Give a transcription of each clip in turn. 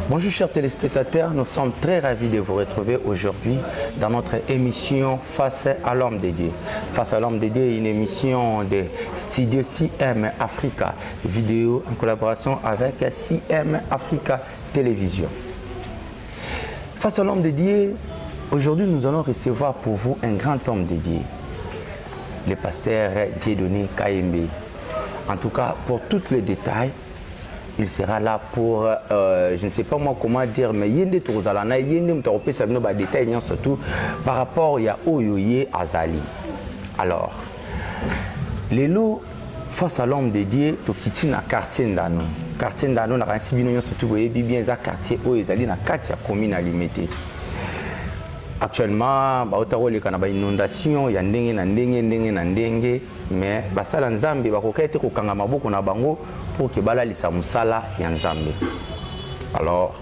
Bonjour chers téléspectateurs, nous sommes très ravis de vous retrouver aujourd'hui dans notre émission Face à l'homme de Dieu. Face à l'homme de Dieu, une émission de Studio CM Africa, vidéo en collaboration avec CM Africa Télévision. Face à l'homme de Dieu, aujourd'hui nous allons recevoir pour vous un grand homme de Dieu, le pasteur Dieudonné Kayembe. En tout cas, pour tous les détails, il sera là pour, je ne sais pas moi comment dire, mais il y a des détails surtout par rapport à Oyoye Azali. Alors, les lots face à l'homme de Dieu, tu quittes un quartier d'Ano. Quartier d'Ano, on a un civil surtout, vous voyez bien, un quartier où ils allaient dans quartier commune à limiter. Actuellement, il y a une inondation, il y a ndenge, mais basala nzambe bakokete kokanga maboko na bango pour que balalisa musala ya nzambe. Alors,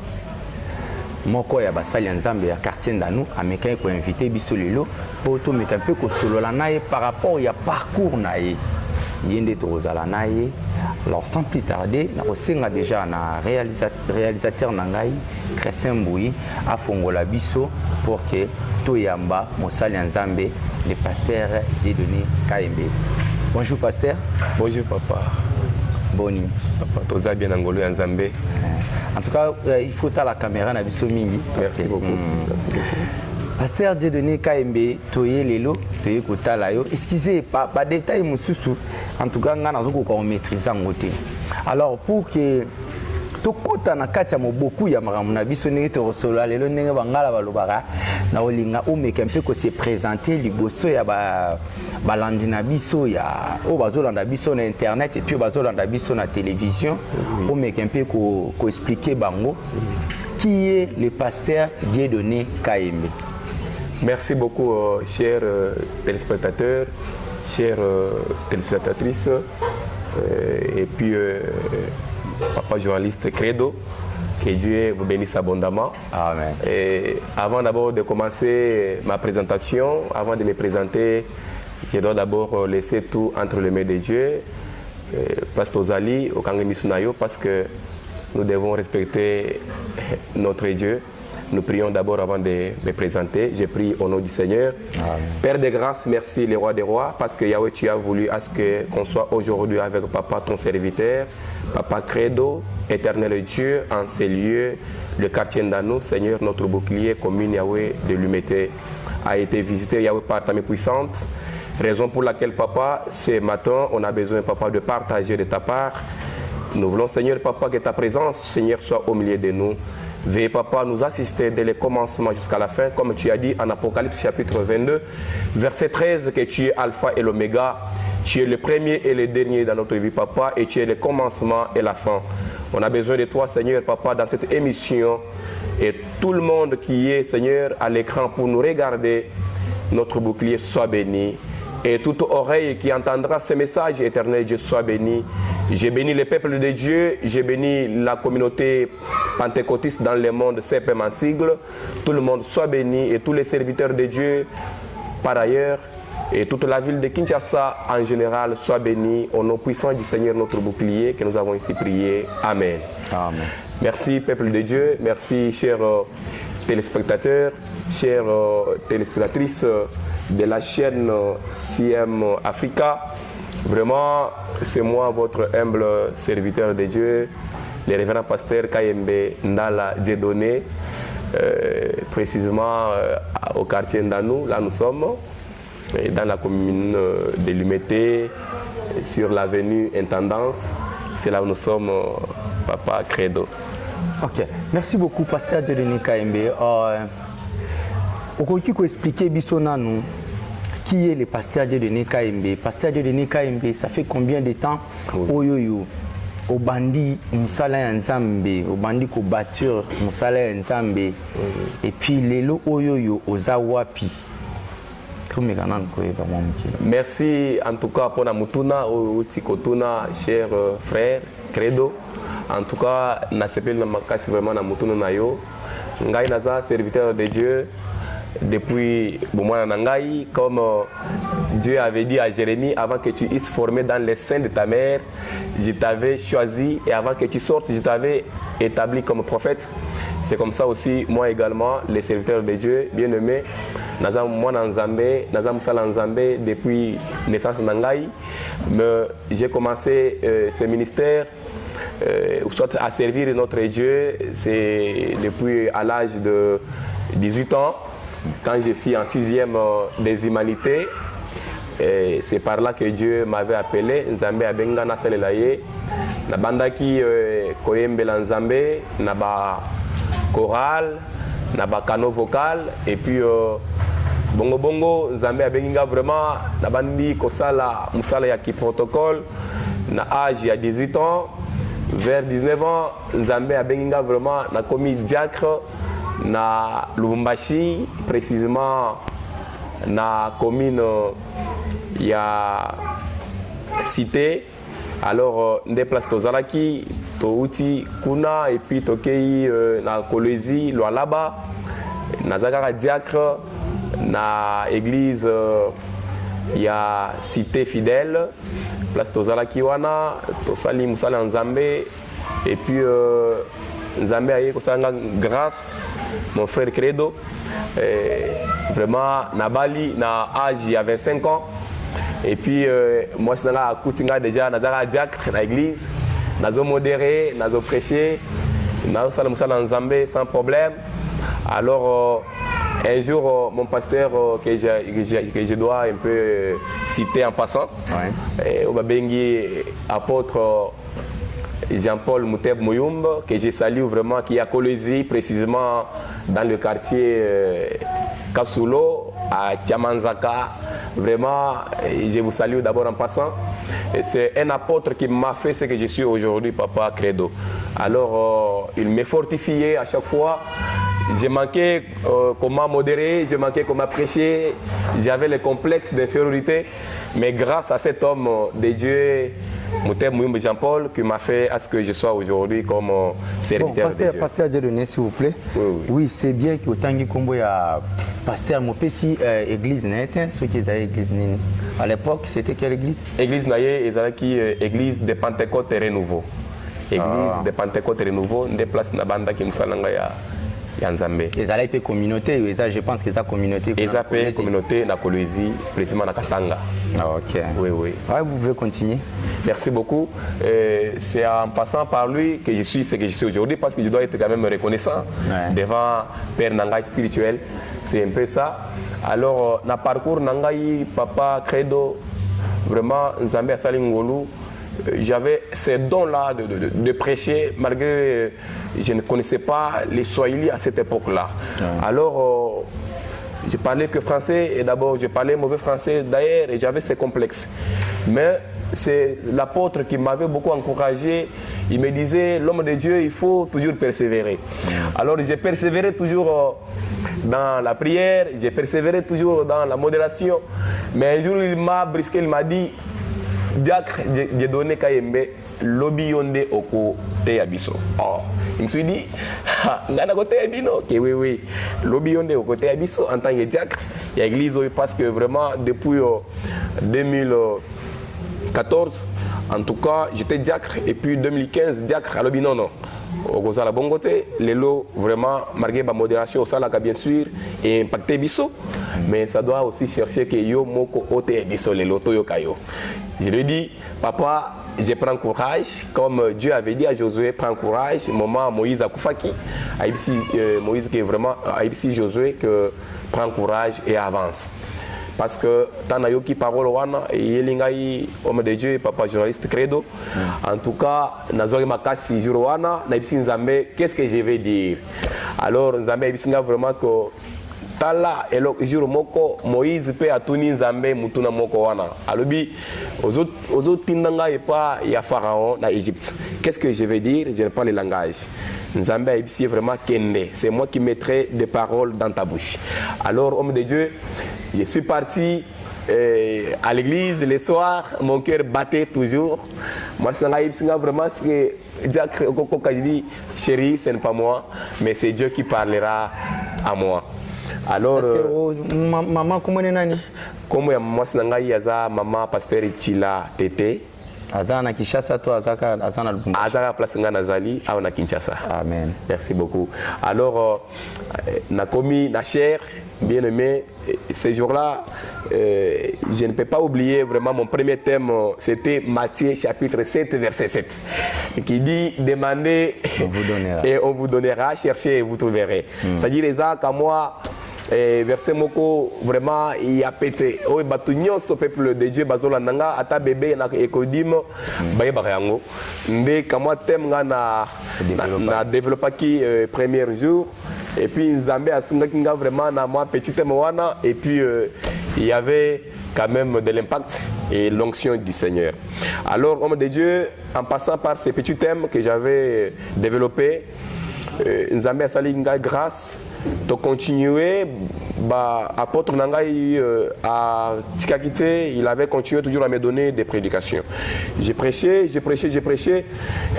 moko ya basali ya nzambe ya quartier ndanu ameka ko inviter biso lelo pour to meka pe ko solola naye par rapport ya parcours naye. Yende tozala naye. Alors sans plus tarder, na kosenga déjà na réalisateur nangai Crescent Boui a fongola biso pour que toyamba mosali nzambe le pasteur Dieudonné Kayembe. Bonjour pasteur. Bonjour papa. Boni. Papa toza bien angolo nzambe. En tout cas, il faut à la caméra na biso mingi. Merci beaucoup. Merci beaucoup. Pasteur Dieudonné Kayembe, toye lelo, toye kotala yo. Excusez pas détail mususu. En tout cas, ngana zoko ko maîtriser ngote. Alors pour que tokota na kati ya moboku ya makambo na biso ndenge tokosolola lelo ndenge bangala balobaka na olinga omeka mpe ko se présenter liboso ya balandi na biso ya o bazolanda biso na internet et puis bazolanda biso na télévision omeka mpe ko expliquer bango qui est le pasteur Dieudonné Kayembe. Merci beaucoup chers téléspectateurs, chères téléspectatrices et puis papa journaliste Credo, que Dieu vous bénisse abondamment. Amen. Et avant d'abord de commencer ma présentation, avant de me présenter, je dois d'abord laisser tout entre les mains de Dieu, Pasteur Zali, au Kangemisunayo, parce que nous devons respecter notre Dieu. Nous prions d'abord avant de me présenter. Je prie au nom du Seigneur. Amen. Père de grâce, merci les rois des rois, parce que Yahweh, tu as voulu à ce qu'on soit aujourd'hui avec Papa, ton serviteur, Papa Credo, éternel Dieu, en ces lieux, le quartier d'Anou, Seigneur, notre bouclier, commune Yahweh de l'Humété, a été visité, Yahweh, par ta main puissante. Raison pour laquelle, Papa, ce matin, on a besoin, Papa, de partager de ta part. Nous voulons, Seigneur, Papa, que ta présence, Seigneur, soit au milieu de nous. Veuillez, Papa, nous assister dès le commencement jusqu'à la fin, comme tu as dit en Apocalypse chapitre 22, verset 13, que tu es Alpha et l'Oméga, tu es le premier et le dernier dans notre vie, Papa, et tu es le commencement et la fin. On a besoin de toi, Seigneur, Papa, dans cette émission, et tout le monde qui est, Seigneur, à l'écran pour nous regarder, notre bouclier soit béni. Et toute oreille qui entendra ce message éternel, Dieu soit béni. J'ai béni le peuple de Dieu, j'ai béni la communauté pentecôtiste dans le monde, CPM en sigle. Tout le monde soit béni et tous les serviteurs de Dieu par ailleurs. Et toute la ville de Kinshasa en général soit bénie au nom puissant du Seigneur notre bouclier que nous avons ici prié. Amen. Amen. Merci peuple de Dieu, merci chers téléspectateurs, chères téléspectatrices de la chaîne CM Africa. Vraiment, c'est moi, votre humble serviteur de Dieu, le révérend pasteur Kayembe Ndala Dieudonné, précisément au quartier Ndanou. Là, nous sommes dans la commune de l'Humété, sur l'avenue Intendance. C'est là où nous sommes, Papa Credo. Ok, merci beaucoup, pasteur Dieudonné Kayembe. Okoki ko expliquer bisonanu qui est le pasteur Dieudonné Kayembe. Pasteur Dieudonné Kayembe, ça fait combien de temps oyoyo au bandi musala nzambe, au bandi ko bâtir musala nzambe et puis lelo oyoyo ozawapi. Merci en tout cas pour la mutuna ou tikotuna cher frère Credo. En tout cas, na sepel na makasi vraiment na mutuna na yo. Ngai naza serviteur de Dieu depuis Boumana Nangai, comme Dieu avait dit à Jérémie, avant que tu isses formé dans les seins de ta mère, je t'avais choisi et avant que tu sortes, je t'avais établi comme prophète. C'est comme ça aussi, moi également, les serviteurs de Dieu, bien-aimés, moi Nzambé, depuis naissance Nangaï, j'ai commencé ce ministère, soit à servir notre Dieu, c'est depuis à l'âge de 18 ans, quand je suis en 6e des humanités. C'est par là que Dieu m'avait appelé. Nzambé abenga na salelaye na bandaki koyembela Nzambé na ba chorale na ba cano vocal et puis bongo bongo Nzambé abenga vraiment na bandi kosala musala ya ki protocole na âge ya 18 ans vers 19 ans Nzambé abenga vraiment na commis diacre na Lubumbashi précisément na commune il y a cité alors des places tozalaki touti kuna et puis tokei na Kolwezi Lualaba na zakara diacre na église il y a cité fidèle place tozalaki wana tosali musala Nzambé et puis Nzambé aye kosanga grâce mon frère Credo vraiment na Bali na âge il y a 25 ans. Et puis, moi, je suis déjà dans diacre, dans l'église, dans modéré, dans prêcher, dans Nzambé sans problème. Alors, un jour, mon pasteur que je dois un peu citer en passant, apôtre Jean-Paul Mouteb Mouyumba, que je salue vraiment, qui est à Kolwezi, précisément dans le quartier Kasulo, à Tiamanzaka. Vraiment, je vous salue d'abord en passant. C'est un apôtre qui m'a fait ce que je suis aujourd'hui, Papa Credo. Alors, il m'a fortifié à chaque fois. J'ai manqué comment modérer, j'ai manqué comment prêcher. J'avais le complexe d'infériorité. Mais grâce à cet homme de Dieu, Mouteb Mouyumba Jean-Paul, qui m'a fait à ce que je sois aujourd'hui comme serviteur de Dieu. Pasteur Dieudonné, s'il vous plaît. Oui, c'est bien que Tangi Kombo a pasteur Mopesi église nette, ceux qui étaient église nini. À l'époque, c'était quelle église? Église naye ezalaki église de Pentecôte Renouveau. Église de Pentecôte Renouveau, des places na banda ki musalanga ya Nzambé. Ezala pe communauté, je pense que ça communauté. Eza pe communauté na Kolwezi, précisément na Katanga. Ah, ok. Oui, oui. Ah, vous pouvez continuer. Merci beaucoup. C'est en passant par lui que je suis ce que je suis aujourd'hui parce que je dois être quand même reconnaissant devant Père Nangaï spirituel. C'est un peu ça. Alors, dans le parcours Nangaï, Papa Credo, vraiment, Nzambé Asali Ngolu, j'avais ces dons-là de prêcher, malgré je ne connaissais pas les Swahili à cette époque-là. Alors, je parlais que français et d'abord je parlais mauvais français d'ailleurs et j'avais ces complexes. Mais c'est l'apôtre qui m'avait beaucoup encouragé. Il me disait, l'homme de Dieu, il faut toujours persévérer. Alors j'ai persévéré toujours dans la prière, j'ai persévéré toujours dans la modération. Mais un jour il m'a brisqué, il m'a dit, diacre, j'ai donné Kayembe, lobby yonde oko te abiso. Oh, je me suis dit, ngana kote abino, que oui, oui, lobby yonde oko te abiso en tant que diacre. Il y a l'église parce que vraiment depuis 2014, en tout cas, j'étais diacre et puis 2015 diacre à lobby non. Au Gozala Bongote, les lots vraiment marqué par modération au Salaka bien sûr et impacté biso, mais ça doit aussi chercher que yo moko ote biso les lotos yo kayo. Je lui dis, papa, je prends courage, comme Dieu avait dit à Josué, prends courage. Maman Moïse a koufaki, Moïse qui est vraiment, Josué que prends courage et avance. Parce que Tanayoki parole wana et yelingai homme de Dieu papa journaliste Credo. En tout cas, nazori makasi jour wana na ibisi Nzambe, qu'est-ce que je vais dire? Alors Nzambe ibisinga vraiment que tala elo jour moko Moïse peut atuni Nzambe mutuna moko wana. Alobi aux autres tindanga et pas ya pharaon na Égypte. Qu'est-ce que je vais dire? Je n'ai pas le langage. Nzambe ibisi vraiment kende. C'est moi qui mettrai des paroles dans ta bouche. Alors homme de Dieu, je suis parti à l'église le soir, mon cœur battait toujours. Moi, je suis vraiment ce que chérie, ce n'est pas moi, mais c'est Dieu qui parlera à moi. Alors maman comment nani comme ya mwasi na ngai aza maman pasteur Chila Tete azana Kinshasa to azaka azana Lubumbashi azaka place nga nazali awa na Kinshasa. Amen. Merci beaucoup. Alors nakomi na cher bien aimé ces jours-là je ne peux pas oublier vraiment mon premier thème, c'était Matthieu chapitre 7 verset 7 qui dit demandez et on vous donnera, cherchez et vous trouverez. C'est-à-dire les actes à moi verset moko vraiment il a pété o batunyo so peuple de Dieu bazola nanga ata bébé na ekodimo baye bayango nde kamwa thème nga na développer qui premier jour et puis Nzambe asunga kinga vraiment na moi petit thème wana et puis il y avait quand même de l'impact et l'onction du Seigneur. Alors homme de Dieu, en passant par ces petits thèmes que j'avais développés, Nzambe asali nga grâce de continuer. Apôtre Nangaï à Tikakite, il avait continué toujours à me donner des prédications. J'ai prêché.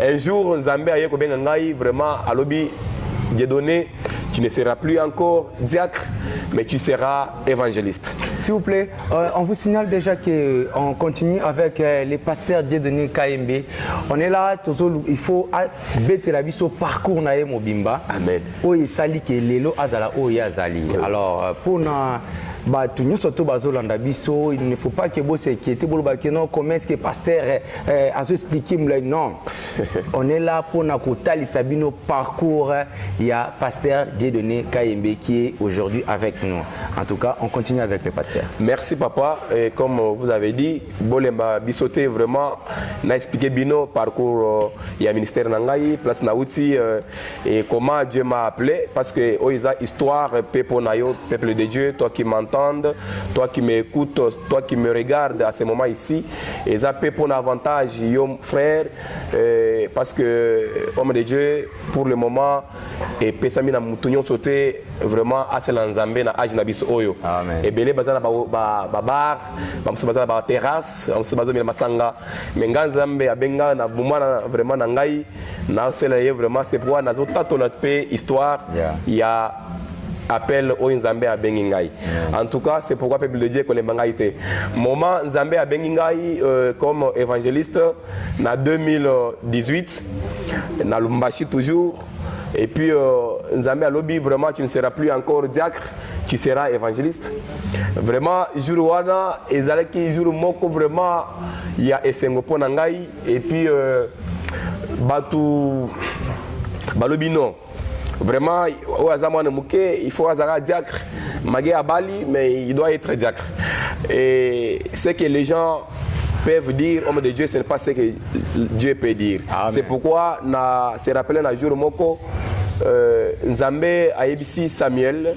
Un jour, Nzambe a dit vraiment à l'obi Dieu donné, tu ne seras plus encore diacre, mais tu seras évangéliste. S'il vous plaît, on vous signale déjà qu'on continue avec les pasteurs Dieudonné KMB. On est là, il faut bêter la vie sur parcours nae mobimba. Amen. Oui, sali ke lelo azala oye azali. Alors pour na tout nous surtout bazolanda biso, il ne faut pas que vous s'inquiétez pour le non comment est-ce que pasteur a expliqué non. On est là pour na kotali sabino parcours. Il y a pasteur Dieudonné KMB qui est aujourd'hui avec nous. En tout cas, on continue avec le pasteur. Merci papa. Et comme vous avez dit, Bolemba Bisoté vraiment n'a expliqué bino parcours il y a ministère Nangaï, place Naouti et comment Dieu m'a appelé parce que oisa histoire peuple de Dieu, toi qui m'entends, toi qui m'écoutes, toi qui me regardes à ce moment ici, et ça peut pour avantage, yo frère, parce que homme de Dieu, pour le moment, et pesami na mutunyon sauté vraiment à Nzambe na âge na biso oyo. Et belé bazana ba bar, bamse bazana ba terrasse, bamse bazana masanga, mais Nzambe abenga na bumana vraiment na ngai, na selaye vraiment c'est pour na zo tato notre paix histoire, il y a appel au Nzambe à Bengingai. En tout cas, c'est pourquoi peuple de Dieu que les mangaïté. Moment Nzambe à Bengingai comme évangéliste en 2018, dans Lubumbashi toujours. Et puis Nzambe à lobby vraiment tu ne seras plus encore diacre, tu seras évangéliste. Vraiment jour wana ezalaki jour moko vraiment il y a esengo pona ngai et puis batu balobi non. Vraiment, il faut un diacre. Magé à Bali, mais il doit être diacre. Et ce que les gens peuvent dire, homme de Dieu, ce n'est pas ce que Dieu peut dire. C'est pourquoi, se rappelé un jour, Nzambe a ébissi Samuel,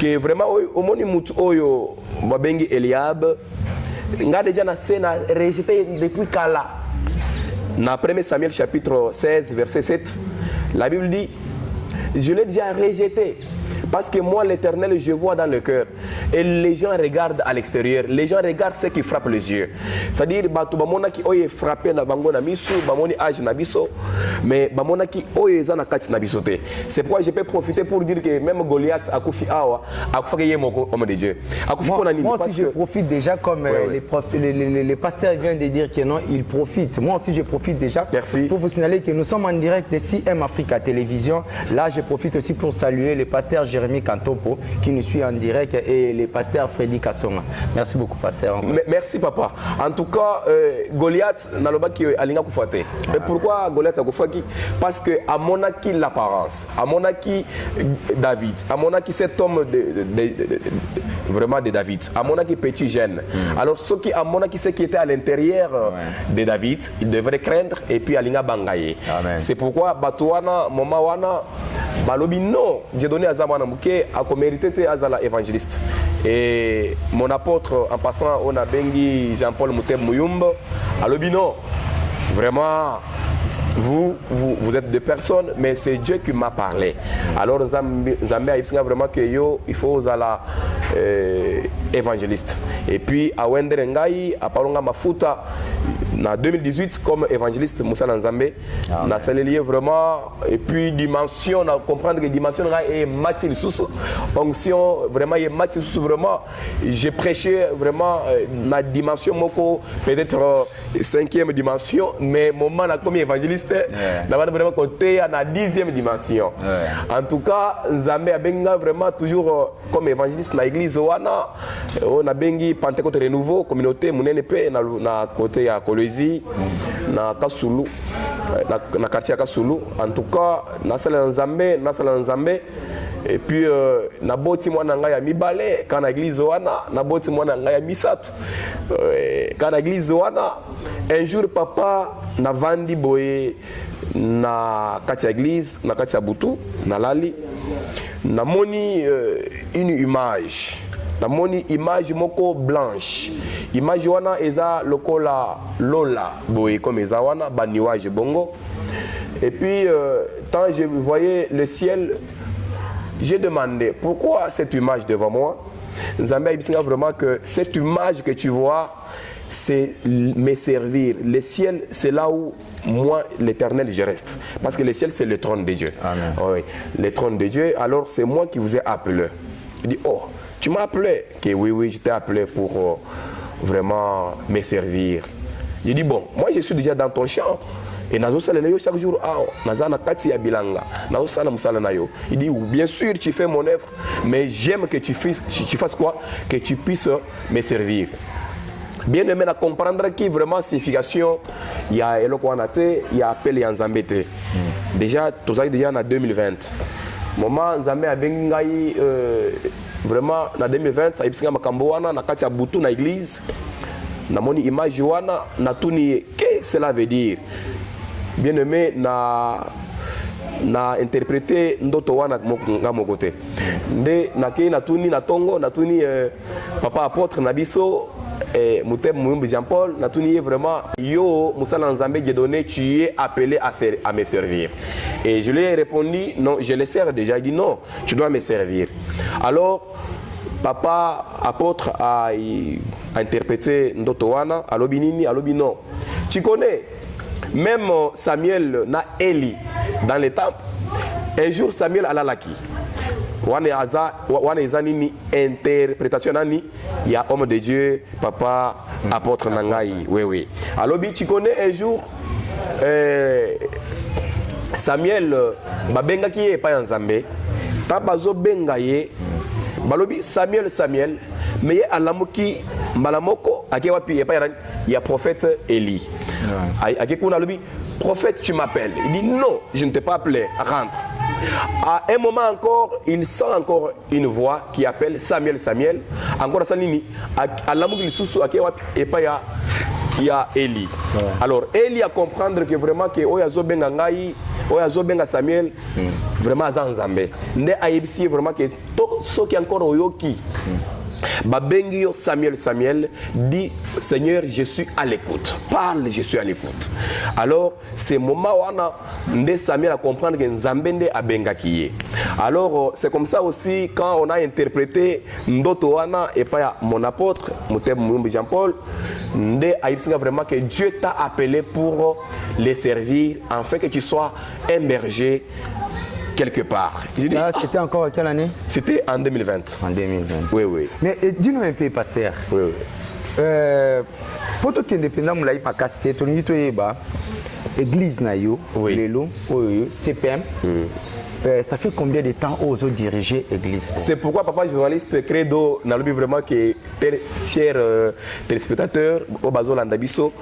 que vraiment, au moment où Babengi Eliab, n'a déjà rejeté depuis Kala. Dans 1 Samuel chapitre 16, verset 7, la Bible dit, je l'ai déjà rejeté. Parce que moi, l'Éternel, je vois dans le cœur. Et les gens regardent à l'extérieur. Les gens regardent ce qui frappe les yeux. C'est-à-dire, bamona qui oye frappé na bango na misu, bamoni age na biso, mais bamona qui oye za na kati na bisote. C'est pourquoi je peux profiter pour dire que même Goliath a koufi awa, a koufa keye moko homme de Dieu. Moi aussi, je profite déjà comme les pasteurs viennent de dire que non, ils profitent. Moi aussi, je profite déjà. Merci. Pour vous signaler que nous sommes en direct de CM Africa Télévision. Là, je profite aussi pour saluer les pasteurs Jérémy Kantopo qui nous suit en direct et les pasteurs Freddy Kassonga. Merci beaucoup, pasteur. Merci, papa. En tout cas, Goliath n'a pas qui alinga koufate. Et pourquoi Goliath a koufaki? Parce que à mon acquis l'apparence, à mon acquis David, à mon acquis cet homme vraiment de David, à mon acquis petit jeune. Alors ceux qui à mon acquis ce qui était à l'intérieur de David, il devrait craindre et puis alinga bangaye. C'est pourquoi Batouana, Momawana, Balobi non, j'ai donné à Zamana Mouké à mérité Azala évangéliste. Et mon apôtre, en passant, on a Bengi Jean-Paul Moutem Mouyumba, à non, vraiment, vous êtes des personnes, mais c'est Dieu qui m'a parlé. Alors, Zambé a vraiment que il faut Zala évangéliste. Et puis, à Wenderengai, à Palonga Mafuta, en 2018 comme évangéliste Moussa Nzambé na salelier vraiment et puis dimension na comprendre que dimension est matil sous onction vraiment est matil sous vraiment j'ai prêché vraiment na dimension moko peut-être 5e dimension mais moment na comme évangéliste na vraiment côté na 10e dimension en tout cas Nzambé a benga vraiment toujours comme évangéliste na église wana on a bengi Pentecôte renouveau communauté munene pe na côté ya Kolwezi na Kasulu na quartier ya Kasulu en tout cas na sala Nzambé et puis na boti mwana ngai ya mibale kana église wana na boti mwana ngai ya misatu kana église wana un jour papa na vandi boye na kati ya église na kati ya butu na lali na moni une image na moni image moko blanche image wana eza lokola lola boye comme eza wana ba nuage bongo et puis quand je voyais le ciel j'ai demandé pourquoi cette image devant moi. Nzambé a vraiment que cette image que tu vois c'est me servir. Le ciel, c'est là où moi, l'Éternel, je reste. Parce que le ciel, c'est le trône de Dieu. Amen. Oui, le trône de Dieu. Alors, c'est moi qui vous ai appelé. Il dit, oh, tu m'as appelé. Que oui, je t'ai appelé pour vraiment me servir. J'ai dit, bon, moi, je suis déjà dans ton champ. Et chaque jour, il dit, bien sûr, tu fais mon œuvre, mais j'aime que tu fasses quoi? Que tu puisses me servir. Bien aimé à comprendre qui vraiment signification il y a Eloquanate, il y a appel et Nzambé. Déjà, tout ça déjà en 2020. Moment Nzambé a bengai vraiment en 2020, ça a été makambo wana na kati ya butu na église. Na moni image wana na tuni que cela veut dire. Bien aimé na interprété ndoto wana ngamo côté. Nde na ke na tuni na tongo na tuni papa apôtre na biso Moutem Moumbi Jean-Paul, Natuni vraiment, yo, Moussa Nzambé, j'ai donné, tu es appelé à me servir. Et je lui ai répondu, non, je le sers déjà. Il dit, non, tu dois me servir. Alors, papa apôtre a interprété Ndotowana, Alobinini, Alobino. Tu connais, même Samuel na Eli dans les temples, un jour Samuel a l'alaki. Wana eza nini interprétation nani ya homme de Dieu papa apôtre nangai oui alors tu connais un jour Samuel babenga ki e pa Nzambé ta bazo benga ye balobi Samuel mais alamuki malamoko ake wapi e pa ya prophète Élie ake kuna lobi prophète tu m'appelles il dit non je ne t'ai pas appelé rentre. À un moment encore, il sent encore une voix qui appelle Samuel. Encore à Sanini, à l'amour du sous et pas il y a Eli. Alors Eli a comprendre que vraiment que Oyazo Bengangai, Oyazo Benga Samuel, vraiment Nzambé. Ne aïbsi vraiment que tout ce qui est encore Oyoki. Babengio Samuel dit Seigneur, je suis à l'écoute. Parle, je suis à l'écoute. Alors, c'est moment où on a Samuel à comprendre que Nzambende a bengakiye. Alors, c'est comme ça aussi quand on a interprété Ndotoana et pas mon apôtre, Moutem Moumbi Jean-Paul, Nde a vraiment que Dieu t'a appelé pour les servir, afin que tu sois un berger quelque part. C'était encore à quelle année? C'était en 2020. En 2020. Oui. Mais dis-nous un peu, pasteur. Oui. Pour tout indépendant, vous l'avez pas cassé, tout le monde église nayo, lelo, CPM. Ça fait combien de temps aux autres diriger l'église? C'est pourquoi papa journaliste Credo n'a vraiment que chers téléspectateurs au bazo landabiso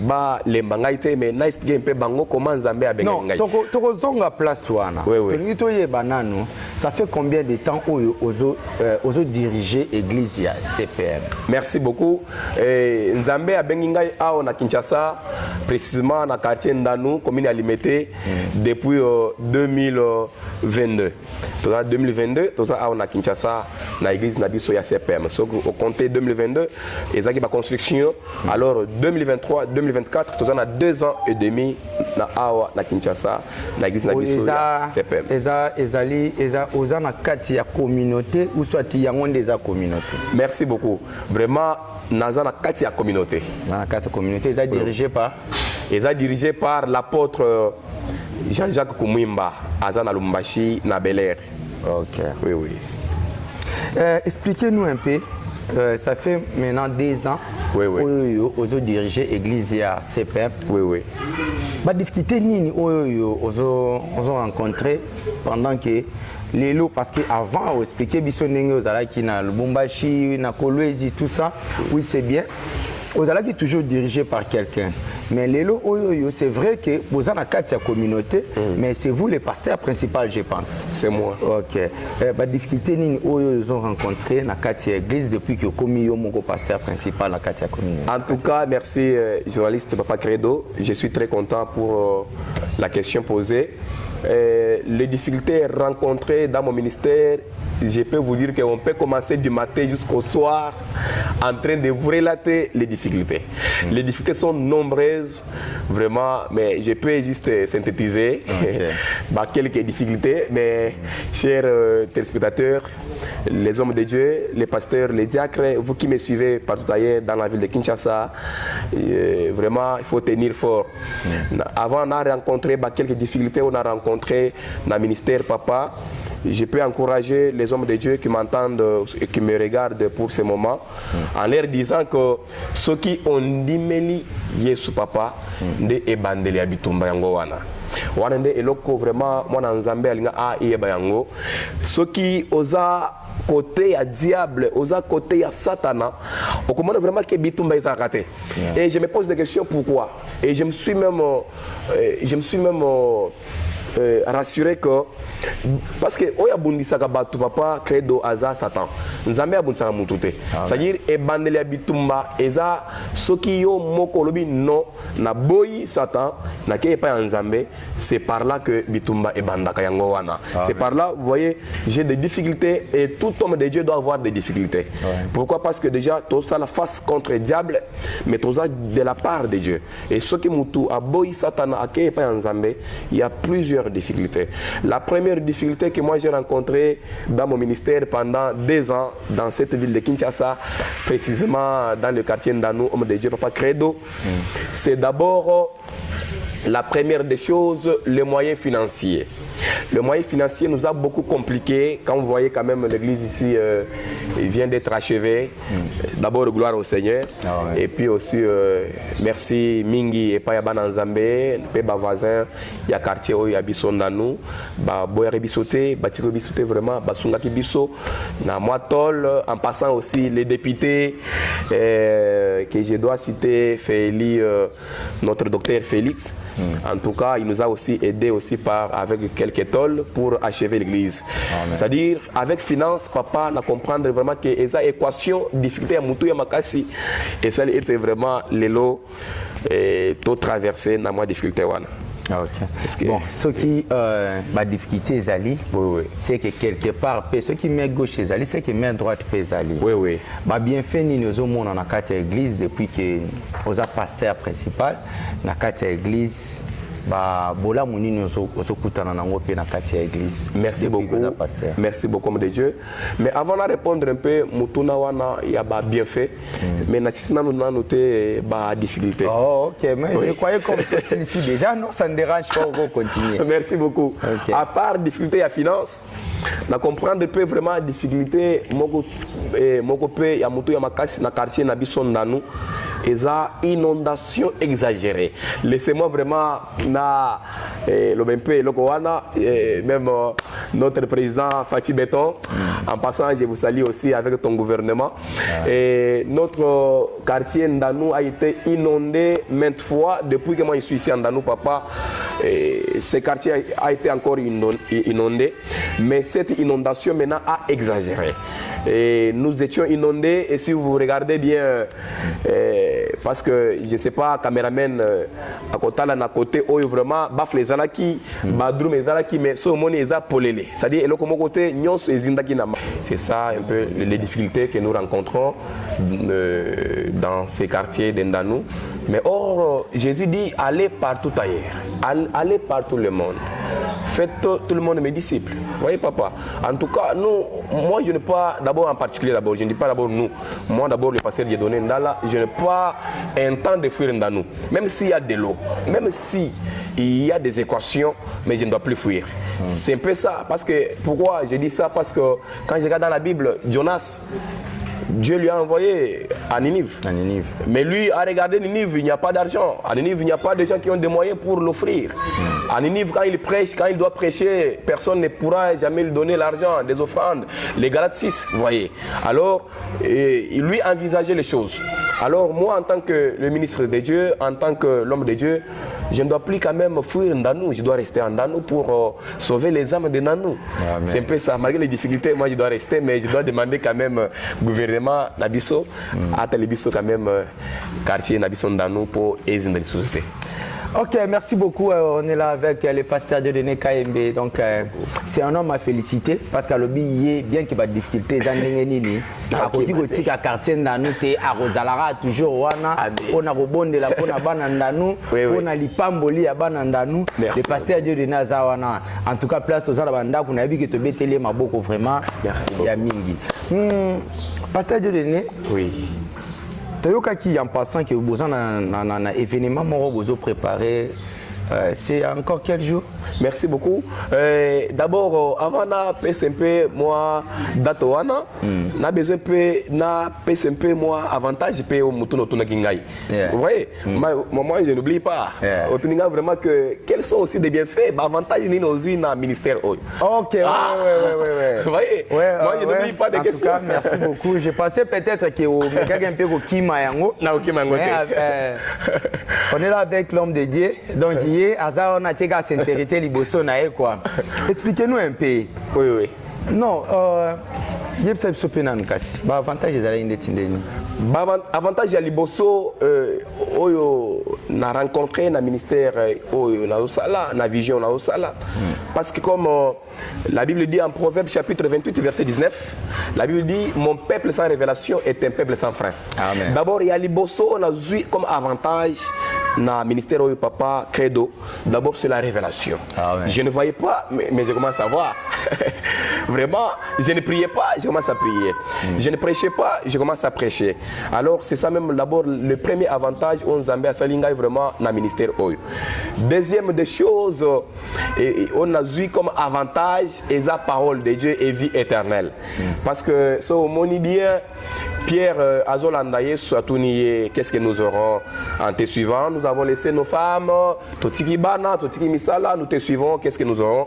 ba les bangaite mais na expliquer un peu bango comment Nzambé a benga ngai. Non, toko zonga place wana. Oui. Ça fait combien de temps aux autres diriger l'église ya CPM? Merci beaucoup. Nzambé a benga ngai a na Kinshasa précisément na quartier Ndanu commune Alimete depuis 2022. Tout ça 2022, tout ça on a Kinshasa, na église na biso ya CPM. So au compter 2022, ezaki ba construction. Alors 2023, 2024, tout ça on a 2 ans et demi na awa na Kinshasa, na église na biso ya CPM. Ezali oza na kati ya communauté ou soit yango nde eza communauté? Merci beaucoup. Vraiment, naza na kati ya communauté. Na kati ya communauté, eza dirigé par? Eza dirigé par l'apôtre Jean-Jacques Koumouimba, aza na Lumbashi, na Bel Air. Ok. Oui, oui. Expliquez-nous un peu. Ça fait maintenant 2 ans que vous avez dirigé l'église à CPM. Oui, oui. La difficulté que vous avez rencontré pendant que les lots, parce qu'avant, vous expliquez que vous avez dit le Bombashi, le Kolwezi, tout ça, oui, c'est bien. Vous avez toujours dirigé par quelqu'un. Mais les lots, c'est vrai que vous avez la communauté, mais c'est vous le pasteur principal, je pense. C'est moi. Ok. La difficulté que vous avez rencontré dans l'église depuis que vous avez été pasteur principal dans la communauté. En tout cas, merci, journaliste Papa Credo. Je suis très content pour la question posée. Les difficultés rencontrées dans mon ministère, je peux vous dire qu'on peut commencer du matin jusqu'au soir en train de vous relater les difficultés. Les difficultés sont nombreuses, vraiment, mais je peux juste synthétiser quelques difficultés. Mais, chers téléspectateurs, les hommes de Dieu, les pasteurs, les diacres, vous qui me suivez partout ailleurs dans la ville de Kinshasa, vraiment, il faut tenir fort. Avant, on a rencontré quelques difficultés, on a rencontré dans le ministère Papa. Je peux encourager les hommes de Dieu qui m'entendent et qui me regardent pour ce moment en leur disant que ceux qui ont dit Meli Yesu Papa de ebandeli abitumba yango wana. Wana nde eloko vraiment mwana nzambe alinga a yeba yango. Ceux qui osa côté ya diable, osa côté ya satana, on comprend vraiment que bitumba est raté. Et je me pose des questions pourquoi. Et je me suis même rassuré que parce que oya bundisaka batu Papa Credo aza Satan nzambe abundisaka mutu te, c'est-à-dire ebandeli ya bitumba eza soki yo moko lobi non na boyi Satan na ke pa nzambe, c'est par là que bitumba ebandaka yango wana. C'est par là, vous voyez, j'ai des difficultés et tout homme de Dieu doit avoir des difficultés. Pourquoi? Parce que déjà tout ça la face contre le diable, mais tout ça de la part de Dieu. Et ce qui mutu a boyi Satan na ke pa nzambe, il y a plusieurs difficultés. La première difficulté que moi j'ai rencontrée dans mon ministère pendant 2 ans dans cette ville de Kinshasa, précisément dans le quartier Ndanou, homme de Dieu Papa Credo, c'est d'abord la première des choses, les moyens financiers. Le moyen financier nous a beaucoup compliqué. Quand vous voyez quand même l'église ici, il vient d'être achevée. D'abord, gloire au Seigneur. Et puis aussi, merci Mingi et Payaban Nzambe, Peba voisin, il y a quartier où il y a Bisso Ndanou, Boyare Bissoté, Batiko Bissoté vraiment, Basungaki Bisso, Namoatol, en passant aussi les députés que je dois citer, Féli, notre docteur Félix. En tout cas, il nous a aussi aidé aussi avec quelques tôles pour achever l'église. C'est-à-dire, avec finance, Papa, on a comprendre vraiment que les équations, difficultés à Moutou et Makassi, et ça était vraiment les lots tout traversés dans ma difficulté. Okay. Bon, ce qui ma difficulté Zali, c'est que quelque part, ceux qui mettent gauche Zali, c'est qui mettent droite Zali. Oui, oui. Bah bien fait, nous avons dans la église depuis que nous avons pasteur principal, dans la église. Merci beaucoup. Merci beaucoup, mon Dieu. Mais avant de répondre un peu, il y a bien fait. Mais nous avons noté des difficultés. Oh, ok. Mais je croyais qu'on était ici déjà. Non, ça ne dérange pas. On va continuer. Merci beaucoup. Okay. À part difficulté à finance, on comprend un peu vraiment difficulté. Il y a un quartier Nabison et ça, inondation exagérée. Laissez-moi vraiment même notre président Fatih Béton. En passant, je vous salue aussi avec ton gouvernement. Et notre quartier Ndanou a été inondé maintes fois depuis que moi je suis ici en Ndanou, Papa. Ce quartier a été encore inondé, mais cette inondation maintenant a exagéré. Et nous étions inondés, et si vous regardez bien, parce que je ne sais pas, caméraman à côté, vraiment, baf les alaki, badroum les alaki, mais ce moment ils a polélé. C'est-à-dire, et le côté, c'est ça un peu les difficultés que nous rencontrons dans ces quartiers d'Ndanou. Mais or, Jésus dit, allez partout ailleurs, allez partout le monde. faites tout le monde mes disciples. Vous voyez, papa? En tout cas, nous, moi, je n'ai pas, d'abord en particulier, je ne dis pas d'abord nous. Moi, d'abord, le pasteur Dieudonné Ndala, je n'ai pas un temps de fuir dans nous. Même s'il y a de l'eau, même s'il y a des équations, mais je ne dois plus fuir. C'est un peu ça. Parce que, pourquoi je dis ça? Parce que quand je regarde dans la Bible, Jonas, Dieu lui a envoyé à Ninive. Mais lui a regardé Ninive, il n'y a pas d'argent. À Ninive, il n'y a pas de gens qui ont des moyens pour l'offrir. À Ninive, quand il prêche, quand il doit prêcher, personne ne pourra jamais lui donner l'argent, des offrandes. Les Galates 6, vous voyez. Alors, lui envisageait les choses. Alors moi, en tant que le ministre de Dieu, en tant que l'homme de Dieu, je ne dois plus quand même fuir Ndanou. Je dois rester en Ndanou pour sauver les âmes de Ndanou. C'est un peu ça. Malgré les difficultés, moi je dois rester, mais je dois demander quand même au gouvernement Nabiso, à Télébiso quand même, quartier Nabiso Ndanou pour aider les sociétés. Ok, merci beaucoup. On est là avec le pasteur Dieudonné Kayembe. Donc, c'est un homme à féliciter parce qu'à l'obéi, bien qu'il y ait des difficultés, à côté de la quartier Ndanoute, à Rosalara, toujours, on a rebondé la bonne Banandanou, on a l'ipamboli à Banandanou, le pasteur Dieudonné Azawana. En tout cas, place aux Alabanda, on a vu que tu bétélé ma beaucoup vraiment. Merci. Il y a Mingi. Pasteur Dieudonné. Oui. Qui en passant que vous avez un événement vous avez préparé, c'est encore quel jour? Merci beaucoup. D'abord, avant de PSMP, moi, Datoana, n'a besoin de PSMP, moi, avantage de au Mouton Kingai. Vous voyez, moi, je n'oublie pas. Au Tuninga, vraiment, que quels sont aussi des bienfaits, avantage de nos dans le ministère. Ok, oui. Vous voyez, moi, je n'oublie pas des questions. En tout cas, merci beaucoup. Je pensais peut-être que vous avez un peu de Kimayango. On est là avec l'homme de Dieu. Donc, on a la sincérité. Quoi. Expliquez-nous un peu. Oui. Non, il y a des avantages avantage à Liboso, on a rencontré dans le ministère, dans la vision, parce que comme la Bible dit en Proverbe chapitre 28, verset 19, la Bible dit « Mon peuple sans révélation est un peuple sans frein ». D'abord, il y a Liboso, on a vu comme avantage dans le ministère où papa credo, d'abord c'est la révélation. Je ne voyais pas, mais je commence à voir. Vraiment, je ne priais pas, je commence à prier. Je ne prêchais pas, je commence à prêcher. Alors c'est ça même d'abord le premier avantage on Zambie à Salinga vraiment dans le ministère. Deuxième des choses, on a vu comme avantage et la parole de Dieu et vie éternelle. Parce que ça au moni bien Pierre Azolandaye Swatuniye, qu'est-ce que nous aurons en te suivant? Nous avons laissé nos femmes, Totiki Bana, Totiki Misala, nous te suivons, qu'est-ce que nous aurons?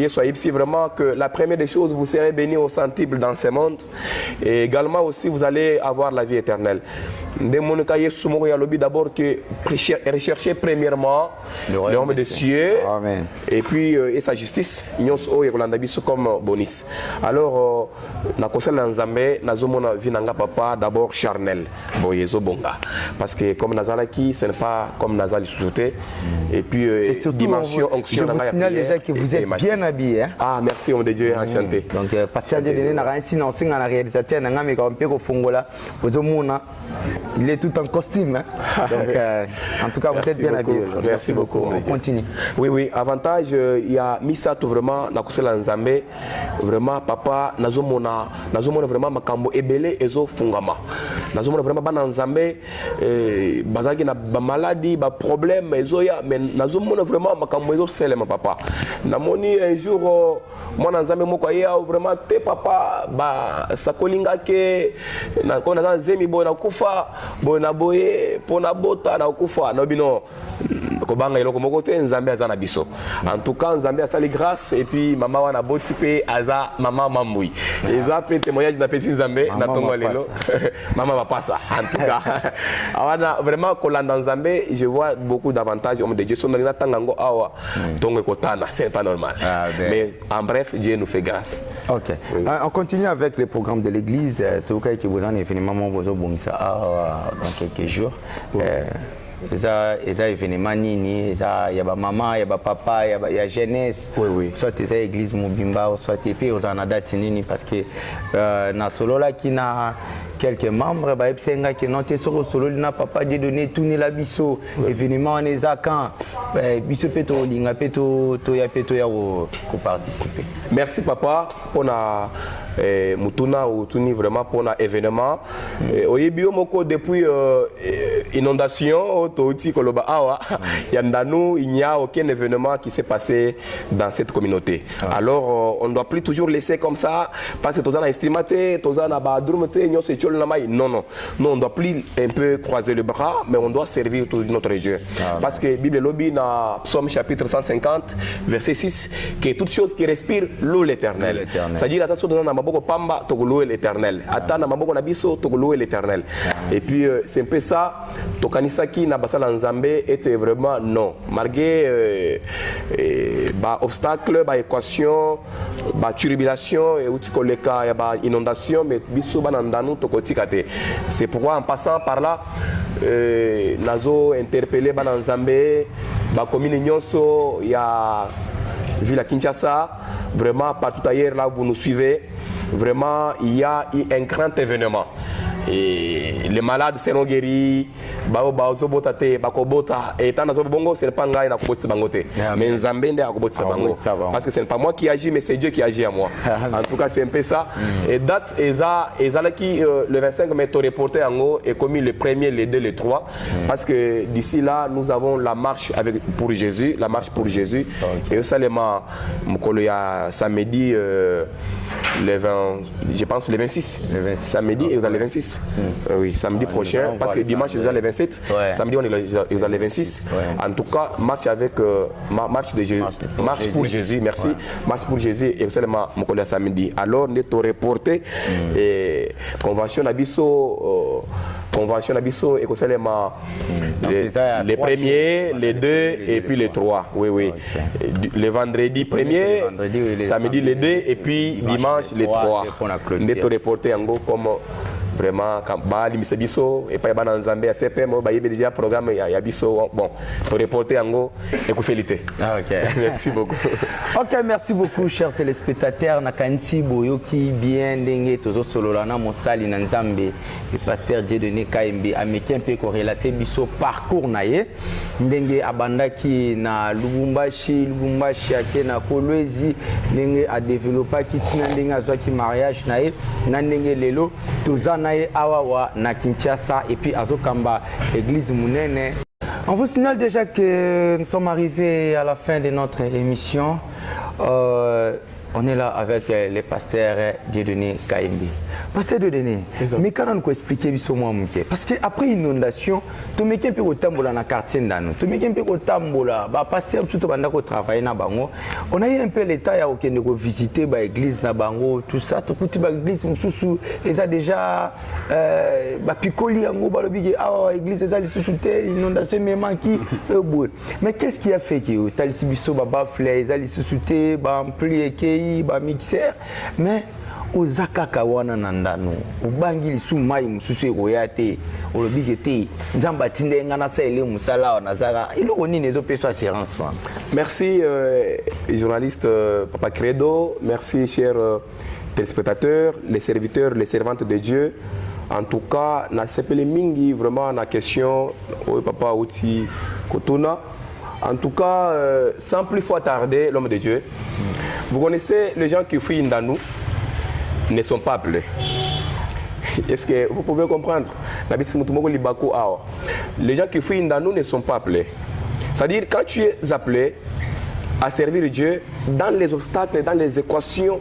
Soyez ici vraiment que la première des choses, vous serez bénis au centuple dans ce monde. Et également aussi, vous allez avoir la vie éternelle. D'abord que rechercher premièrement le royaume des cieux. Amen. Et puis et sa justice. Comme bonus. Alors, na concerne Nzambe, nazomona vinanga papa d'abord charnel. Boyezo bonga. Parce que comme Nazalaki, ce n'est pas comme Nazali sous-sauté. Et puis et surtout, dimension onction. Je vous signale déjà que vous êtes bien habillé. Hein? Ah merci homme de Dieu, enchanté. Donc pasteur Dieudonné n'a rien sinon c'est un réalisateur n'a mais comme peu Fongola. Il est tout en costume. Hein? Donc en tout cas vous êtes bien habillé. Merci beaucoup. On continue. Oui, avantage il y a Misato vraiment na kusela Nzambe vraiment papa nazomona vraiment makambo ebele ezo fungama. Nazomona vraiment bana Nzambe bazaki na ba maladie, ba problème ezoya mais nazomona vraiment makambo ezo selema papa. Namoni un jour moi Nzambe moko ya vraiment te papa ba sakolinga ke na kona za zemi boy na kufa boy na boye pona bota na kufa no bino kobanga eloko moko te Nzambe aza na biso. En tout cas Nzambe a sali grâce et puis maman wana boti pe aza maman Mamboui. Eza pe témoignage na pesi Nzambe na tongo lelo. Maman va pas ça. En tout cas awana vraiment kolanda Nzambe, je vois beaucoup d'avantages homme de Dieu son na tangango awa tongo kotana, c'est pas normal. Mais en bref, Dieu nous fait grâce. OK. Oui. On continue avec le programme de l'église tout cas qui vous en événement vous au dans quelques jours. eza événement nini eza ya ba maman ya ba papa ya jeunesse soit eza église mobimba soit puis aux en date nini parce que na solola qui na quelques membres ba esenga que non te solo solo na papa de donner tourner la biso événement en ezaka biso peto linga peto ya ko participer. Merci papa pour na mutuna ou tuni vraiment pour na événement oyebio moko depuis inondation toti koloba awa yandanu il n'y a aucun événement qui s'est passé dans cette communauté. Alors on ne doit plus toujours laisser comme ça parce que tozana estimate tozana ba drumete nyose chol na mai non on doit plus un peu croiser le bras mais on doit servir tout notre Dieu parce que Bible lobby na Psaume chapitre 150 verset 6 que toute chose qui respire loue l'Éternel. C'est-à-dire attention dans maboko pamba to louer l'Éternel. Atana maboko na biso to louer l'Éternel. Et puis c'est un peu ça to kanisaki na basala nzambe était vraiment non malgré ba obstacle ba équation ba turbulation et outi koleka ya ba inondation mais biso banandanu to kotikate. C'est pourquoi en passant par là nazo interpellé bana nzambe ba commune nyonso ya ville à Kinshasa, vraiment partout ailleurs là vous nous suivez, vraiment il y a un grand événement. Et les malades seront guéris, et tant bongo c'est pas ngai na kobotisa bangote mais nzambende a kobotisa bango parce que c'est pas moi qui agis mais c'est Dieu qui agit à moi. En tout cas c'est un peu ça. Et date ezala qui le 25 mai to reporté ango et commis le premier, le 2, le 3 parce que d'ici là nous avons la marche pour Jésus, la marche pour Jésus et au Salema mukolo ya samedi le 20, je pense le 26. Samedi et vous allez le 26. Oui, samedi prochain parce que dimanche vous allez le 27. Samedi on est vous allez le 26. En tout cas, marche avec marche de Jésus, marche pour Jésus. Merci. Marche pour Jésus et seulement mon collègue samedi. Alors nous te reporté et convention d'abisso et seulement les premiers, les 2 et puis les 3. Oui. Le vendredi premier, samedi les 2 et puis dimanche les 3. Nous te reporté en gros comme vraiment quand bali misebiso et pas ban nzambe CPM ba yebe déjà programme ya biso bon pour reporter ango et ku féliciter. Merci beaucoup. OK, merci beaucoup chers téléspectateurs na kanisi boyoki bien ndenge tozo solola na mosali na nzambe le pasteur Dieudonné Kaembi ameki pe ko relater biso parcours na ye ndenge abandaki na Lubumbashi ake na Kolwezi ndenge a développer kitina ndenge azwaki mariage na ye na ndenge lelo tozana awawa na Kinshasa et puis azokamba église munene. On vous signale déjà que nous sommes arrivés à la fin de notre émission. On est là avec le pasteur Dieudonné Kaembi. Pasteur Dieudonné, mais quand on peut expliquer parce qu'après inondation, tu mets un peu au tambola dans le quartier d'Ano, tu mets un peu au tambola, pasteur surtout pendant qu'on travaille na bango, on a eu un peu l'état à aucun de visiter l'église na bango, tout ça, tout petit l'église sous ils a déjà picoli en gros balobi ah l'église ils a les sous-souté inondation mais manqué mais qu'est-ce qui a fait que tu as les biso baba fleur ils a les sous-souté ba ampli et ba mixeur mais ozakaka wana nandano ubangi lisu mai mususu ekoyate olobike te nzamba tindenga na sele musala wana zaka iloko nini ezopesa assurance. Merci journaliste Papa Credo, merci chers téléspectateurs, les serviteurs, les servantes de Dieu. En tout cas, na sepele mingi vraiment na question papa outi kotuna. En tout cas, sans plus fois tarder, l'homme de Dieu. Vous connaissez les gens qui fuient dans nous ne sont pas appelés. Est-ce que vous pouvez comprendre? Les gens qui fuient dans nous ne sont pas appelés. C'est-à-dire quand tu es appelé à servir Dieu dans les obstacles, dans les équations,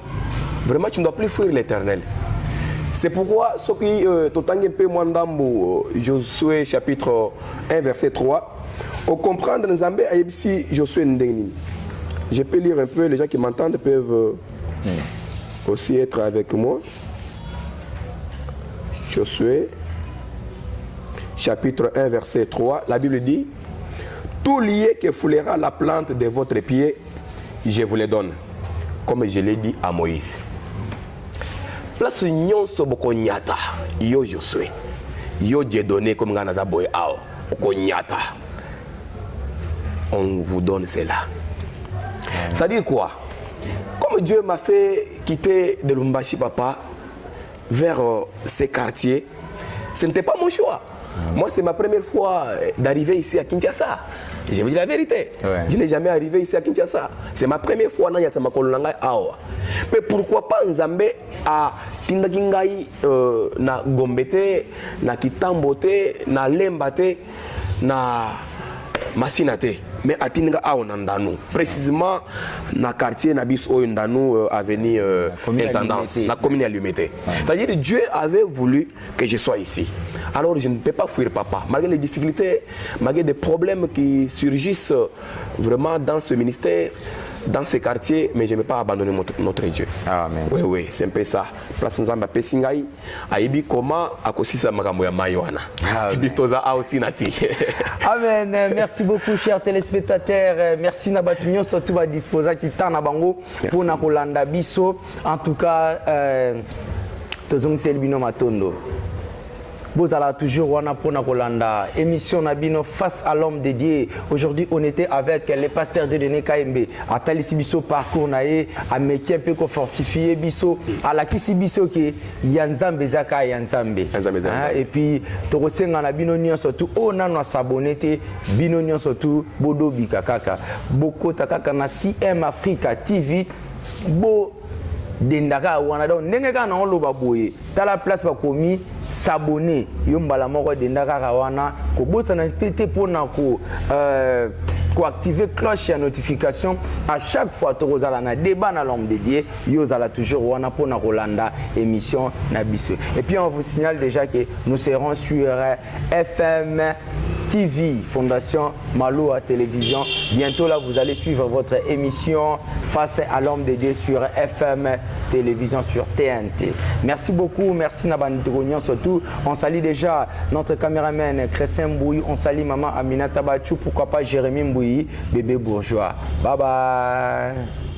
vraiment tu ne dois plus fuir l'Éternel. C'est pourquoi ce qui Josué chapitre 1 verset 3, au comprendre Nzambe ayebisi Josué ndengini. Je peux lire un peu, les gens qui m'entendent peuvent aussi être avec moi. Josué, chapitre 1, verset 3, la Bible dit « Tout lié que foulera la plante de votre pied, je vous le donne, comme je l'ai dit à Moïse. » Place nyonso boko nyata, yo Josué, yo Dieudonné comme ngana za boy ao. Okonyata. On vous donne cela. Ça dit quoi? Comme Dieu m'a fait quitter de Lumbashi, papa, vers ces quartiers, ce n'était pas mon choix. Moi, c'est ma première fois d'arriver ici à Kinshasa. Je vous dis la vérité. Ouais. Je n'ai jamais arrivé ici à Kinshasa. C'est ma première fois dans Yatamakolonanga Awa. Mais pourquoi pas Nzambe à Tindakingai na Gombete, na Kitambote, na Lembate, na Masinate. Mais à Tinga Aonandanu. Précisément, dans le quartier Nabis Oyondanu, avenue Intendance, dans la commune Allumete. C'est-à-dire que Dieu avait voulu que je sois ici. Alors je ne peux pas fuir papa. Malgré les difficultés, malgré des problèmes qui surgissent vraiment dans ce ministère, dans ces quartiers, mais je ne vais pas abandonner notre Dieu. Amen. Oui, oui, c'est un peu ça. Place Nzamba Pesingai, Aibi Koma, Akosisa Magamoya Mayoana. Bistoza Aotinati. Amen. Merci beaucoup, chers téléspectateurs. Merci Nabatunyo, surtout à disposer qui t'en a bango pour Nakolanda Bisso. En tout cas, Tozong Selbino Matondo. Vous allez toujours wana pona kolanda émission Nabino face à l'homme dédié. Aujourd'hui, on était avec les pasteurs de Dené KMB. À Talisi Bisso parcours naé, à Mekia peu ko fortifier Bisso, à la Kisi Bisso qui Yanzambe Zaka Yanzambe. Et puis Torosenga Nabino Nyon surtout on a s'abonner Bino Nyon surtout Bodo Bikakaka. Boko Takaka na CM Africa TV. Bo Dendaka wana donc ndengeka na oloba boye tala place ba komi s'abonner yombala moko dendaka wana ko bosa na pété pona ko activer cloche ya notification à chaque fois tozala na débat na l'homme dédié yozala toujours wana pona kolanda émission na biso. Et puis on vous signale déjà que nous serons sur FM TV, Fondation Maloa Télévision. Bientôt là, vous allez suivre votre émission Face à l'homme de Dieu sur FM Télévision, sur TNT. Merci beaucoup, merci Nabandigonian surtout. On salue déjà notre caméraman Crescent Mbouy, on salue maman Aminata Bachou, pourquoi pas Jérémy Mbouy, bébé bourgeois. Bye bye.